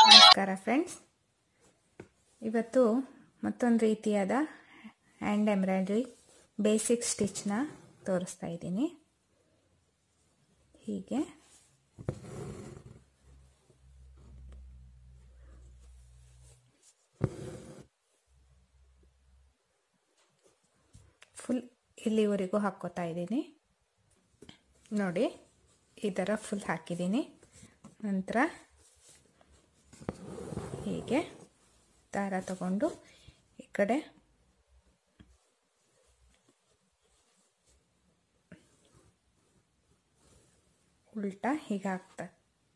ನಮಸ್ಕಾರ ಫ್ರೆಂಡ್ಸ್, ಇವತ್ತು ಮತ್ತೊಂದು ರೀತಿಯಾದ ಹ್ಯಾಂಡ್ ಎಂಬ್ರಾಯ್ಡ್ರಿ ಬೇಸಿಕ್ ಸ್ಟಿಚ್ನ ತೋರಿಸ್ತಾ ಇದ್ದೀನಿ. ಹೀಗೆ ಫುಲ್ ಇಲ್ಲಿವರೆಗೂ ಹಾಕ್ಕೋತಾ ಇದ್ದೀನಿ. ನೋಡಿ, ಈ ಥರ ಫುಲ್ ಹಾಕಿದ್ದೀನಿ. ನಂತರ ಹೀಗೆ ದಾರ ತಗೊಂಡು ಈ ಕಡೆ ಉಲ್ಟಾ ಹೀಗೆ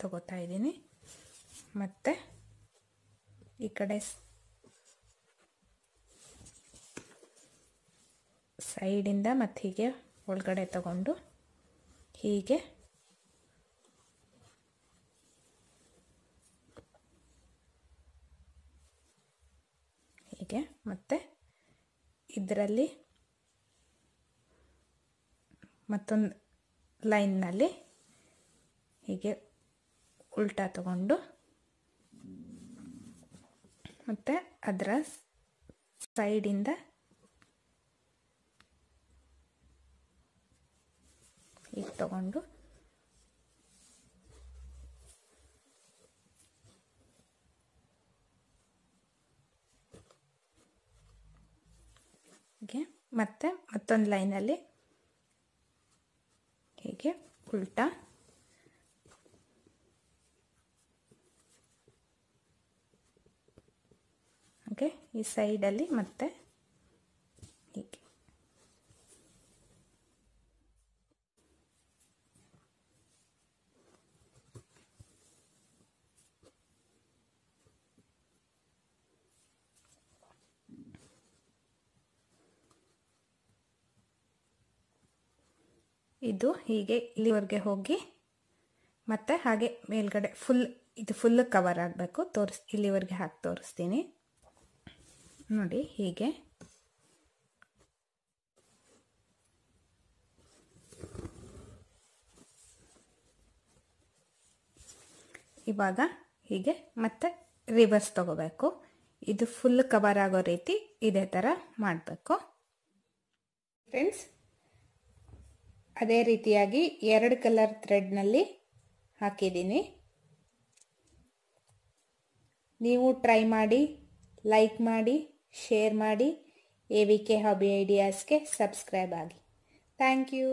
ತಗೋತಾ ಇದ್ದೀನಿ. ಮತ್ತು ಈ ಕಡೆ ಸೈಡಿಂದ ಮತ್ತು ಹೀಗೆ ಒಳಗಡೆ ತಗೊಂಡು ಹೀಗೆ ಹೀಗೆ ಮತ್ತು ಇದರಲ್ಲಿ ಮತ್ತೊಂದು ಲೈನ್ನಲ್ಲಿ ಹೀಗೆ ಉಲ್ಟಾ ತಗೊಂಡು ಮತ್ತು ಅದರ ಸೈಡಿಂದ ಹೀಗೆ ತಗೊಂಡು ಹೀಗೆ ಮತ್ತೆ ಮತ್ತೊಂದು ಲೈನಲ್ಲಿ ಹೀಗೆ ಉಲ್ಟಾ ಹಾಗೆ ಈ ಸೈಡಲ್ಲಿ ಮತ್ತೆ ಹೀಗೆ ಇದು ಹೀಗೆ ಇಲ್ಲಿವರೆಗೆ ಹೋಗಿ ಮತ್ತೆ ಹಾಗೆ ಮೇಲ್ಗಡೆ ಇದು ಫುಲ್ ಕವರ್ ಆಗಬೇಕು. ಇಲ್ಲಿವರೆಗೆ ಹಾಕಿ ತೋರಿಸ್ತೀನಿ. ನೋಡಿ, ಹೀಗೆ ಇವಾಗ ಹೀಗೆ ಮತ್ತೆ ರಿವರ್ಸ್ ತಗೋಬೇಕು. ಇದು ಫುಲ್ ಕವರ್ ಆಗೋ ರೀತಿ ಇದೇ ಥರ ಮಾಡಬೇಕು ಫ್ರೆಂಡ್ಸ್. ಅದೇ ರೀತಿಯಾಗಿ 2 ಕಲರ್ ಥ್ರೆಡ್ನಲ್ಲಿ ಹಾಕಿದ್ದೀನಿ. ನೀವು ಟ್ರೈ ಮಾಡಿ, ಲೈಕ್ ಮಾಡಿ, ಶೇರ್ ಮಾಡಿ. AVK ಹಾಬಿ ಐಡಿಯಾಸ್ಗೆ ಸಬ್ಸ್ಕ್ರೈಬ್ ಆಗಿ. Thank you.